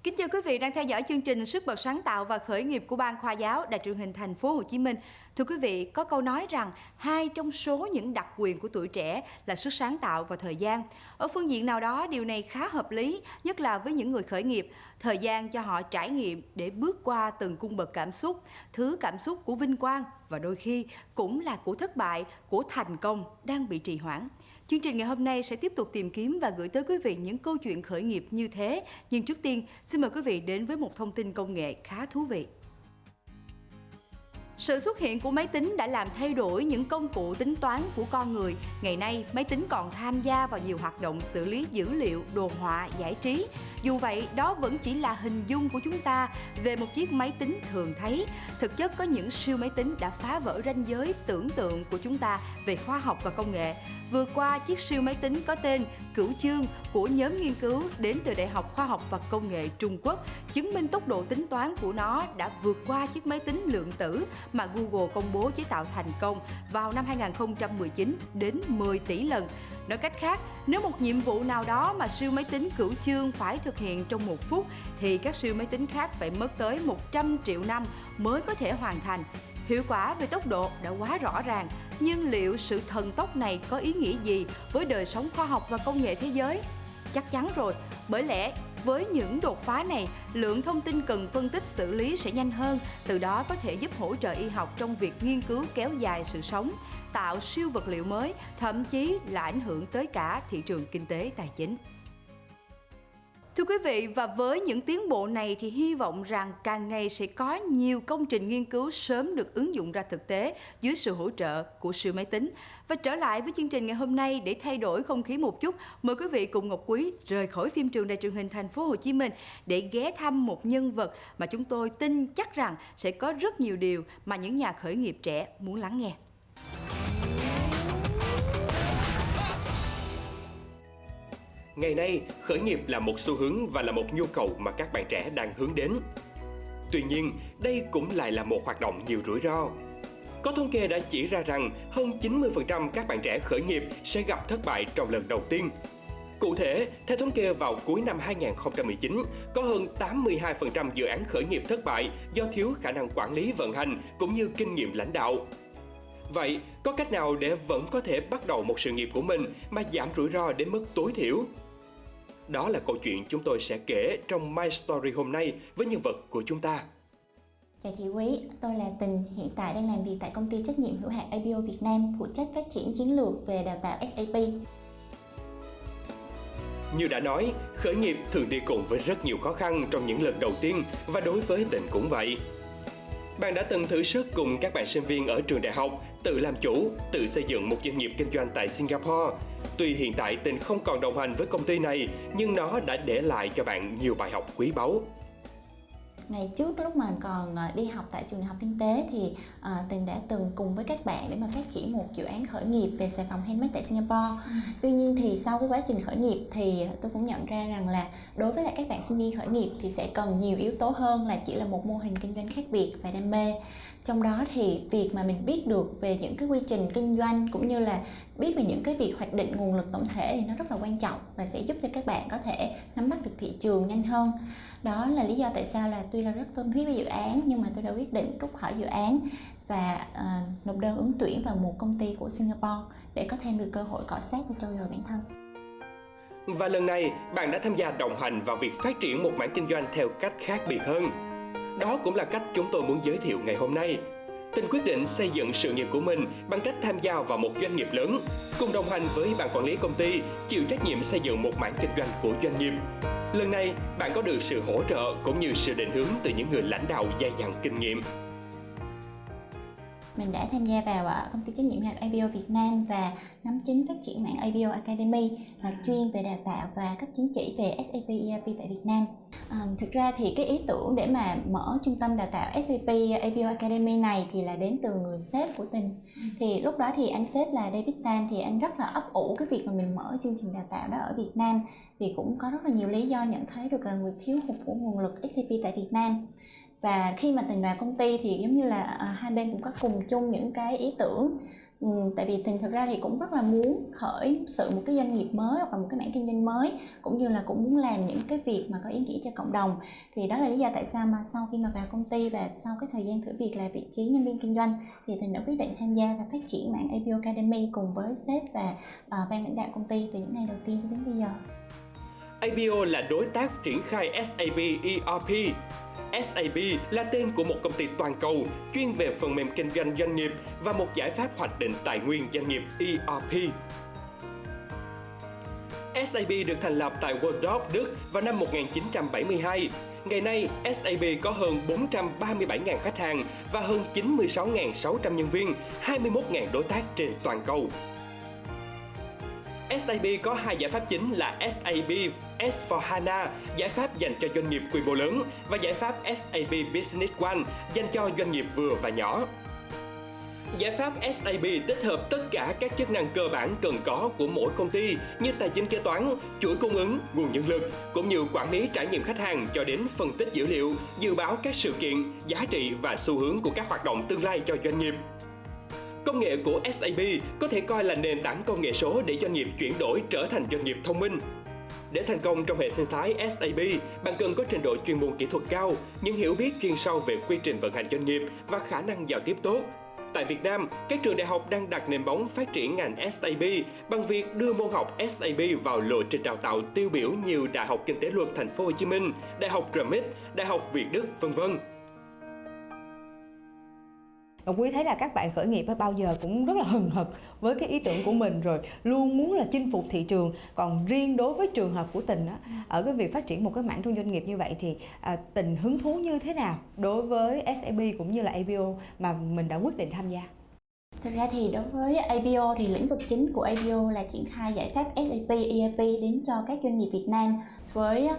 Kính chào quý vị đang theo dõi chương trình Sức bật sáng tạo và khởi nghiệp của Ban Khoa giáo Đài truyền hình Thành phố Hồ Chí Minh. Thưa quý vị, có câu nói rằng hai trong số những đặc quyền của tuổi trẻ là sức sáng tạo và thời gian. Ở phương diện nào đó, điều này khá hợp lý, nhất là với những người khởi nghiệp. Thời gian cho họ trải nghiệm để bước qua từng cung bậc cảm xúc, thứ cảm xúc của vinh quang và đôi khi cũng là của thất bại, của thành công đang bị trì hoãn. Chương trình ngày hôm nay sẽ tiếp tục tìm kiếm và gửi tới quý vị những câu chuyện khởi nghiệp như thế. Nhưng trước tiên, xin mời quý vị đến với một thông tin công nghệ khá thú vị. Sự xuất hiện của máy tính đã làm thay đổi những công cụ tính toán của con người. Ngày nay, máy tính còn tham gia vào nhiều hoạt động xử lý dữ liệu, đồ họa, giải trí. Dù vậy, đó vẫn chỉ là hình dung của chúng ta về một chiếc máy tính thường thấy. Thực chất có những siêu máy tính đã phá vỡ ranh giới tưởng tượng của chúng ta về khoa học và công nghệ. Vừa qua, chiếc siêu máy tính có tên Cửu Chương của nhóm nghiên cứu đến từ Đại học Khoa học và Công nghệ Trung Quốc chứng minh tốc độ tính toán của nó đã vượt qua chiếc máy tính lượng tử mà Google công bố chế tạo thành công vào năm 2019 đến 10 tỷ lần. Nói cách khác, nếu một nhiệm vụ nào đó mà siêu máy tính Cửu Chương phải thực hiện trong 1 phút thì các siêu máy tính khác phải mất tới 100 triệu năm mới có thể hoàn thành. Hiệu quả về tốc độ đã quá rõ ràng, nhưng liệu sự thần tốc này có ý nghĩa gì với đời sống khoa học và công nghệ thế giới? Chắc chắn rồi, bởi lẽ với những đột phá này, lượng thông tin cần phân tích xử lý sẽ nhanh hơn, từ đó có thể giúp hỗ trợ y học trong việc nghiên cứu kéo dài sự sống, tạo siêu vật liệu mới, thậm chí là ảnh hưởng tới cả thị trường kinh tế tài chính. Thưa quý vị, và với những tiến bộ này thì hy vọng rằng càng ngày sẽ có nhiều công trình nghiên cứu sớm được ứng dụng ra thực tế dưới sự hỗ trợ của siêu máy tính. Và trở lại với chương trình ngày hôm nay để thay đổi không khí một chút, mời quý vị cùng Ngọc Quý rời khỏi phim trường Đài truyền hình Thành phố Hồ Chí Minh để ghé thăm một nhân vật mà chúng tôi tin chắc rằng sẽ có rất nhiều điều mà những nhà khởi nghiệp trẻ muốn lắng nghe. Ngày nay, khởi nghiệp là một xu hướng và là một nhu cầu mà các bạn trẻ đang hướng đến. Tuy nhiên, đây cũng lại là một hoạt động nhiều rủi ro. Có thống kê đã chỉ ra rằng hơn 90% các bạn trẻ khởi nghiệp sẽ gặp thất bại trong lần đầu tiên. Cụ thể, theo thống kê vào cuối năm 2019, có hơn 82% dự án khởi nghiệp thất bại do thiếu khả năng quản lý vận hành cũng như kinh nghiệm lãnh đạo. Vậy, có cách nào để vẫn có thể bắt đầu một sự nghiệp của mình mà giảm rủi ro đến mức tối thiểu? Đó là câu chuyện chúng tôi sẽ kể trong My Story hôm nay với nhân vật của chúng ta. Chào chị Quý, tôi là Tình, hiện tại đang làm việc tại công ty trách nhiệm hữu hạn ABO Việt Nam, phụ trách phát triển chiến lược về đào tạo SAP. Như đã nói, khởi nghiệp thường đi cùng với rất nhiều khó khăn trong những lần đầu tiên và đối với Tình cũng vậy. Bạn đã từng thử sức cùng các bạn sinh viên ở trường đại học, tự làm chủ, tự xây dựng một doanh nghiệp kinh doanh tại Singapore. Tuy hiện tại Tình không còn đồng hành với công ty này, nhưng nó đã để lại cho bạn nhiều bài học quý báu. Ngày trước lúc mà còn đi học tại trường đại học kinh tế thì Tình đã từng cùng với các bạn để mà phát triển một dự án khởi nghiệp về xà phòng handmade tại Singapore. Tuy nhiên thì sau cái quá trình khởi nghiệp thì tôi cũng nhận ra rằng là đối với lại các bạn sinh viên khởi nghiệp thì sẽ cần nhiều yếu tố hơn là chỉ là một mô hình kinh doanh khác biệt và đam mê. Trong đó thì việc mà mình biết được về những cái quy trình kinh doanh cũng như là biết về những cái việc hoạch định nguồn lực tổng thể thì nó rất là quan trọng và sẽ giúp cho các bạn có thể nắm bắt được thị trường nhanh hơn. Đó là lý do tại sao là tuy là rất tâm huyết với dự án nhưng mà tôi đã quyết định rút khỏi dự án và nộp đơn ứng tuyển vào một công ty của Singapore để có thêm được cơ hội cọ xát và trau dồi bản thân. Và lần này, bạn đã tham gia đồng hành vào việc phát triển một mảng kinh doanh theo cách khác biệt hơn. Đó cũng là cách chúng tôi muốn giới thiệu ngày hôm nay. Tình quyết định xây dựng sự nghiệp của mình bằng cách tham gia vào một doanh nghiệp lớn, cùng đồng hành với ban quản lý công ty, chịu trách nhiệm xây dựng một mảng kinh doanh của doanh nghiệp. Lần này, bạn có được sự hỗ trợ cũng như sự định hướng từ những người lãnh đạo dày dặn kinh nghiệm. Mình đã tham gia vào công ty trách nhiệm hữu hạn ABO Việt Nam và nắm chính phát triển mạng ABO Academy là chuyên về đào tạo và cấp chứng chỉ về SAP ERP tại Việt Nam. Thực ra thì cái ý tưởng để mà mở trung tâm đào tạo SAP ABO Academy này thì là đến từ người sếp của Tình. Thì lúc đó thì anh sếp là David Tan thì anh rất là ấp ủ cái việc mà mình mở chương trình đào tạo đó ở Việt Nam, vì cũng có rất là nhiều lý do nhận thấy được là người thiếu hụt của nguồn lực SAP tại Việt Nam. Và khi mà Tình vào công ty thì giống như là hai bên cũng có cùng chung những cái ý tưởng. Tại vì Tình thực ra thì cũng rất là muốn khởi sự một cái doanh nghiệp mới hoặc là một cái mảng kinh doanh mới, cũng như là cũng muốn làm những cái việc mà có ý nghĩa cho cộng đồng. Thì đó là lý do tại sao mà sau khi mà vào công ty và sau cái thời gian thử việc là vị trí nhân viên kinh doanh thì Tình đã quyết định tham gia và phát triển mảng APO Academy cùng với sếp và ban lãnh đạo công ty từ những ngày đầu tiên cho đến bây giờ. APO là đối tác triển khai SAP ERP. SAP là tên của một công ty toàn cầu chuyên về phần mềm kinh doanh doanh nghiệp và một giải pháp hoạch định tài nguyên doanh nghiệp ERP. SAP được thành lập tại Waldorf, Đức vào năm 1972. Ngày nay, SAP có hơn 437.000 khách hàng và hơn 96.600 nhân viên, 21.000 đối tác trên toàn cầu. SAP có hai giải pháp chính là SAP S4HANA, giải pháp dành cho doanh nghiệp quy mô lớn, và giải pháp SAP Business One, dành cho doanh nghiệp vừa và nhỏ. Giải pháp SAP tích hợp tất cả các chức năng cơ bản cần có của mỗi công ty như tài chính kế toán, chuỗi cung ứng, nguồn nhân lực, cũng như quản lý trải nghiệm khách hàng cho đến phân tích dữ liệu, dự báo các sự kiện, giá trị và xu hướng của các hoạt động tương lai cho doanh nghiệp. Công nghệ của SAP có thể coi là nền tảng công nghệ số để doanh nghiệp chuyển đổi trở thành doanh nghiệp thông minh. Để thành công trong hệ sinh thái SAP, bạn cần có trình độ chuyên môn kỹ thuật cao, những hiểu biết chuyên sâu về quy trình vận hành doanh nghiệp và khả năng giao tiếp tốt. Tại Việt Nam, các trường đại học đang đặt nền móng phát triển ngành SAP bằng việc đưa môn học SAP vào lộ trình đào tạo tiêu biểu như Đại học Kinh tế Luật Thành phố Hồ Chí Minh, Đại học RMIT, Đại học Việt Đức, v.v. Ngọc Quý thấy là các bạn khởi nghiệp bao giờ cũng rất là hừng hực với cái ý tưởng của mình, rồi luôn muốn là chinh phục thị trường. Còn riêng đối với trường hợp của Tình á, ở cái việc phát triển một cái mảng trong doanh nghiệp như vậy thì Tình hứng thú như thế nào đối với SAP cũng như là APO mà mình đã quyết định tham gia? Thực ra thì đối với APO thì lĩnh vực chính của APO là triển khai giải pháp SAP ERP đến cho các doanh nghiệp Việt Nam với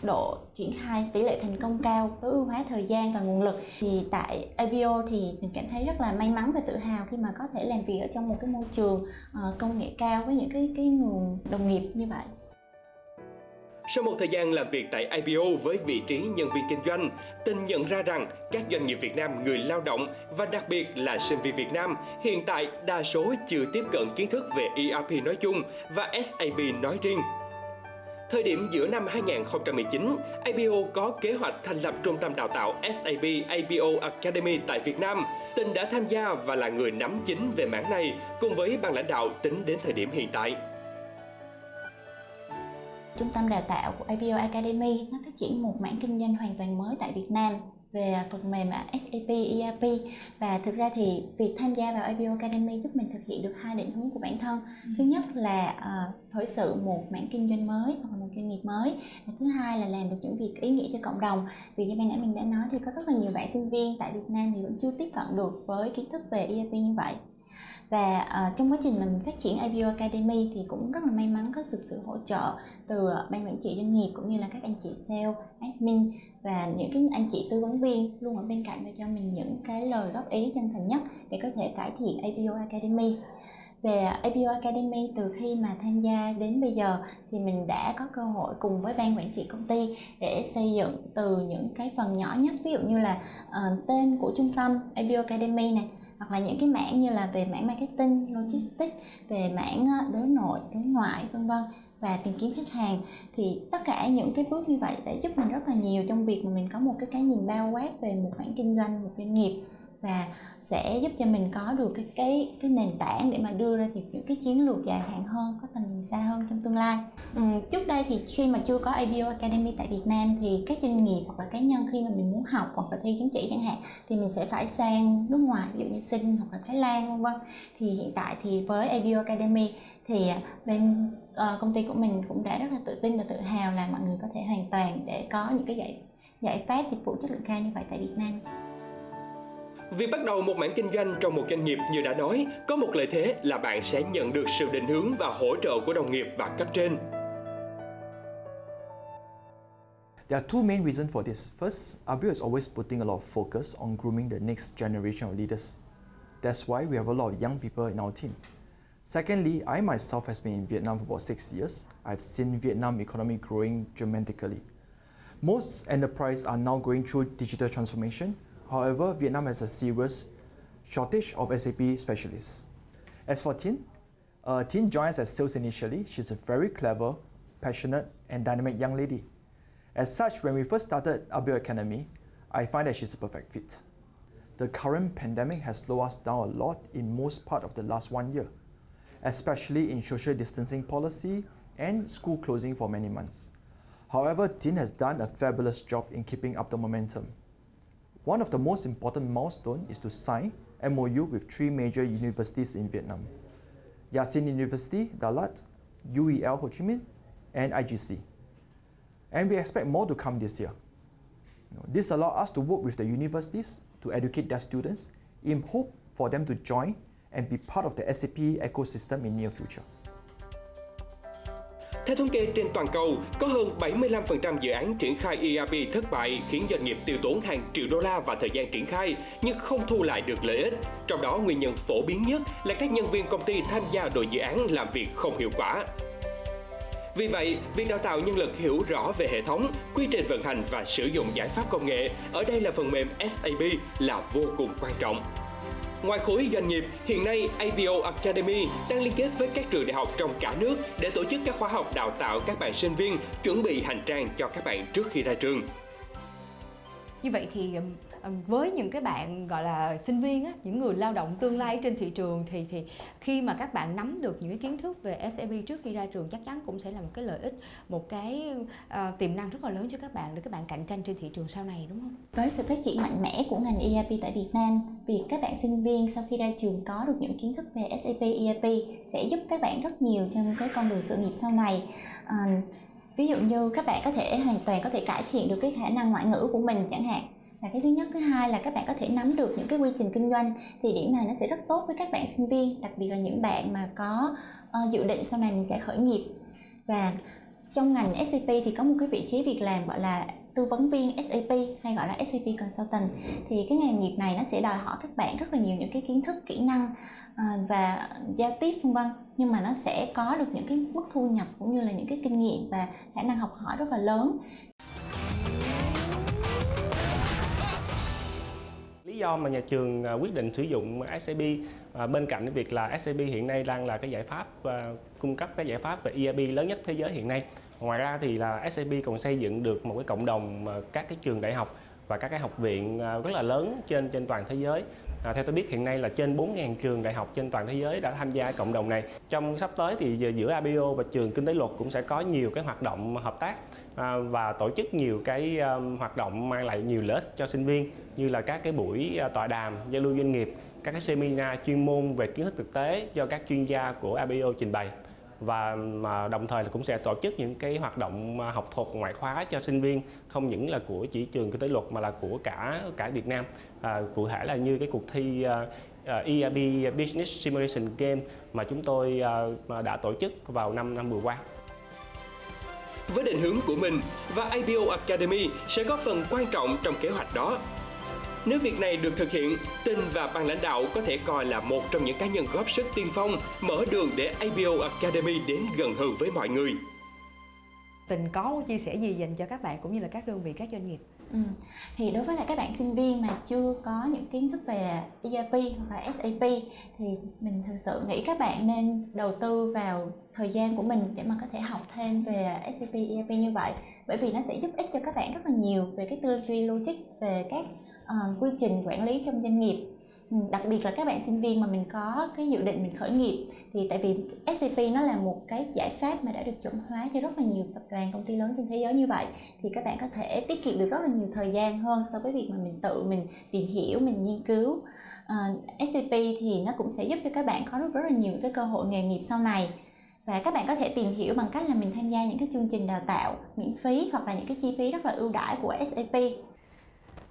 độ triển khai tỷ lệ thành công cao, tối ưu hóa thời gian và nguồn lực. Thì tại APO thì mình cảm thấy rất là may mắn và tự hào khi mà có thể làm việc ở trong một cái môi trường công nghệ cao với những cái nguồn đồng nghiệp như vậy. Sau một thời gian làm việc tại APO với vị trí nhân viên kinh doanh, Tình nhận ra rằng các doanh nghiệp Việt Nam, người lao động và đặc biệt là sinh viên Việt Nam hiện tại đa số chưa tiếp cận kiến thức về ERP nói chung và SAP nói riêng. Thời điểm giữa năm 2019, APO có kế hoạch thành lập trung tâm đào tạo SAP APO Academy tại Việt Nam. Tình đã tham gia và là người nắm chính về mảng này cùng với ban lãnh đạo tính đến thời điểm hiện tại. Trung tâm đào tạo của APO Academy nó phát triển một mảng kinh doanh hoàn toàn mới tại Việt Nam về phần mềm SAP ERP. Và thực ra thì việc tham gia vào APO Academy giúp mình thực hiện được hai định hướng của bản thân. Thứ nhất là khởi sự một mảng kinh doanh mới hoặc là một doanh nghiệp mới. Và thứ hai là làm được những việc ý nghĩa cho cộng đồng. Vì như ban nãy mình đã nói thì có rất là nhiều bạn sinh viên tại Việt Nam thì vẫn chưa tiếp cận được với kiến thức về ERP như vậy. Và trong quá trình mà mình phát triển APO Academy thì cũng rất là may mắn có sự hỗ trợ từ ban quản trị doanh nghiệp cũng như là các anh chị sale, admin và những cái anh chị tư vấn viên luôn ở bên cạnh và cho mình những cái lời góp ý chân thành nhất để có thể cải thiện APO Academy. Về APO Academy, từ khi mà tham gia đến bây giờ thì mình đã có cơ hội cùng với ban quản trị công ty để xây dựng từ những cái phần nhỏ nhất, ví dụ như là tên của trung tâm APO Academy này, hoặc là những cái mảng như là về mảng marketing, logistics, về mảng đối nội, đối ngoại, v.v. và tìm kiếm khách hàng. Thì tất cả những cái bước như vậy đã giúp mình rất là nhiều trong việc mà mình có một cái nhìn bao quát về một mảng kinh doanh, một doanh nghiệp, và sẽ giúp cho mình có được cái nền tảng để mà đưa ra được những cái chiến lược dài hạn hơn, có tầm nhìn xa hơn trong tương lai. Trước đây thì khi mà chưa có APO Academy tại Việt Nam thì các doanh nghiệp hoặc là cá nhân khi mà mình muốn học hoặc là thi chứng chỉ chẳng hạn thì mình sẽ phải sang nước ngoài, ví dụ như Sing hoặc là Thái Lan, v.v. Thì hiện tại thì với APO Academy thì bên công ty của mình cũng đã rất là tự tin và tự hào là mọi người có thể hoàn toàn để có những cái giải pháp dịch vụ chất lượng cao như vậy tại Việt Nam. Việc bắt đầu một mảng kinh doanh trong một doanh nghiệp như đã nói, có một lợi thế là bạn sẽ nhận được sự định hướng và hỗ trợ của đồng nghiệp và cấp trên. There are two main reasons for this. First, APO is always putting a lot of focus on grooming the next generation of leaders. That's why we have a lot of young people in our team. Secondly, I myself has been in Vietnam for about 6 years. I've seen Vietnam economy growing dramatically. Most enterprises are now going through digital transformation. However, Vietnam has a serious shortage of SAP specialists. As for Tin, Tin joined us as sales initially. She's a very clever, passionate, and dynamic young lady. As such, when we first started ABIO Academy, I find that she's a perfect fit. The current pandemic has slowed us down a lot in most part of the last 1 year, especially in social distancing policy and school closing for many months. However, Tin has done a fabulous job in keeping up the momentum. One of the most important milestones is to sign MOU with 3 major universities in Vietnam: Yassin University, Đà Lạt, UEL Ho Chi Minh, and IGC. And we expect more to come this year. This allows us to work with the universities to educate their students in hope for them to join and be part of the SAP ecosystem in near future. Theo thống kê trên toàn cầu, có hơn 75% dự án triển khai ERP thất bại khiến doanh nghiệp tiêu tốn hàng triệu đô la và thời gian triển khai nhưng không thu lại được lợi ích. Trong đó, nguyên nhân phổ biến nhất là các nhân viên công ty tham gia đội dự án làm việc không hiệu quả. Vì vậy, việc đào tạo nhân lực hiểu rõ về hệ thống, quy trình vận hành và sử dụng giải pháp công nghệ, ở đây là phần mềm SAP là vô cùng quan trọng. Ngoài khối doanh nghiệp, hiện nay ABIO Academy đang liên kết với các trường đại học trong cả nước để tổ chức các khóa học đào tạo các bạn sinh viên, chuẩn bị hành trang cho các bạn trước khi ra trường. Như vậy thì với những cái bạn gọi là sinh viên á, những người lao động tương lai trên thị trường thì khi mà các bạn nắm được những cái kiến thức về SAP trước khi ra trường chắc chắn cũng sẽ là một cái lợi ích, một cái tiềm năng rất là lớn cho các bạn để các bạn cạnh tranh trên thị trường sau này, đúng không? Với sự phát triển mạnh mẽ của ngành ERP tại Việt Nam, việc các bạn sinh viên sau khi ra trường có được những kiến thức về SAP ERP sẽ giúp các bạn rất nhiều trong cái con đường sự nghiệp sau này. Ví dụ như các bạn hoàn toàn có thể cải thiện được cái khả năng ngoại ngữ của mình chẳng hạn. Là cái thứ nhất. Thứ hai là các bạn có thể nắm được những cái quy trình kinh doanh, thì điểm này nó sẽ rất tốt với các bạn sinh viên, đặc biệt là những bạn mà có dự định sau này mình sẽ khởi nghiệp. Và trong ngành SAP thì có một cái vị trí việc làm gọi là tư vấn viên SAP hay gọi là SAP Consultant. Thì cái nghề nghiệp này nó sẽ đòi hỏi các bạn rất là nhiều những cái kiến thức, kỹ năng và giao tiếp vân vân, nhưng mà nó sẽ có được những cái mức thu nhập cũng như là những cái kinh nghiệm và khả năng học hỏi rất là lớn. Lý do mà nhà trường quyết định sử dụng SAP bên cạnh cái việc là SAP hiện nay đang là cái giải pháp cung cấp cái giải pháp về ERP lớn nhất thế giới hiện nay. Ngoài ra thì là SAP còn xây dựng được một cái cộng đồng các cái trường đại học và các cái học viện rất là lớn trên toàn thế giới. Theo tôi biết hiện nay là trên 4.000 trường đại học trên toàn thế giới đã tham gia cộng đồng này. Trong sắp tới thì giữa ABIO và trường Kinh tế Luật cũng sẽ có nhiều cái hoạt động hợp tác và tổ chức nhiều cái hoạt động mang lại nhiều lợi ích cho sinh viên, như là các cái buổi tọa đàm, giao lưu doanh nghiệp, các cái seminar chuyên môn về kiến thức thực tế do các chuyên gia của ABIO trình bày. Và đồng thời là cũng sẽ tổ chức những cái hoạt động học thuật ngoại khóa cho sinh viên, không những là của chỉ trường Kinh tế Luật mà là của cả Việt Nam. Cụ thể là như cái cuộc thi ERP Business Simulation Game mà chúng tôi đã tổ chức vào năm vừa qua. Với định hướng của mình và ABIO Academy sẽ góp phần quan trọng trong kế hoạch đó. Nếu việc này được thực hiện, Tình và ban lãnh đạo có thể coi là một trong những cá nhân góp sức tiên phong, mở đường để ABIO Academy đến gần hơn với mọi người. Tình có một chia sẻ gì dành cho các bạn cũng như là các đơn vị, các doanh nghiệp? Thì đối với lại các bạn sinh viên mà chưa có những kiến thức về ERP hoặc là SAP thì mình thực sự nghĩ các bạn nên đầu tư vào thời gian của mình để mà có thể học thêm về SAP ERP như vậy, bởi vì nó sẽ giúp ích cho các bạn rất là nhiều về cái tư duy logic, về các quy trình quản lý trong doanh nghiệp. Đặc biệt là các bạn sinh viên mà mình có cái dự định mình khởi nghiệp, thì tại vì SAP nó là một cái giải pháp mà đã được chuẩn hóa cho rất là nhiều tập đoàn, công ty lớn trên thế giới như vậy, thì các bạn có thể tiết kiệm được rất là nhiều thời gian hơn so với việc mà mình tự mình tìm hiểu, mình nghiên cứu. SAP thì nó cũng sẽ giúp cho các bạn có rất là nhiều cái cơ hội nghề nghiệp sau này. Và các bạn có thể tìm hiểu bằng cách là mình tham gia những cái chương trình đào tạo miễn phí hoặc là những cái chi phí rất là ưu đãi của SAP.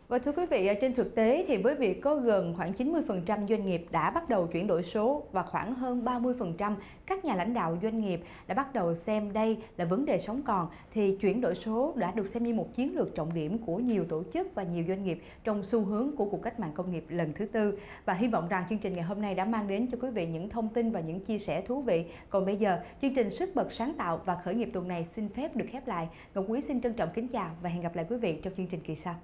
Và thưa quý vị, trên thực tế thì với việc có gần khoảng 90% doanh nghiệp đã bắt đầu chuyển đổi số và khoảng hơn 30% các nhà lãnh đạo doanh nghiệp đã bắt đầu xem đây là vấn đề sống còn, thì chuyển đổi số đã được xem như một chiến lược trọng điểm của nhiều tổ chức và nhiều doanh nghiệp trong xu hướng của cuộc cách mạng công nghiệp lần thứ tư. Và hy vọng rằng chương trình ngày hôm nay đã mang đến cho quý vị những thông tin và những chia sẻ thú vị. Còn bây giờ, chương trình Sức bật sáng tạo và khởi nghiệp tuần này xin phép được khép lại. Ngọc Quý xin trân trọng kính chào và hẹn gặp lại quý vị trong chương trình kỳ sau.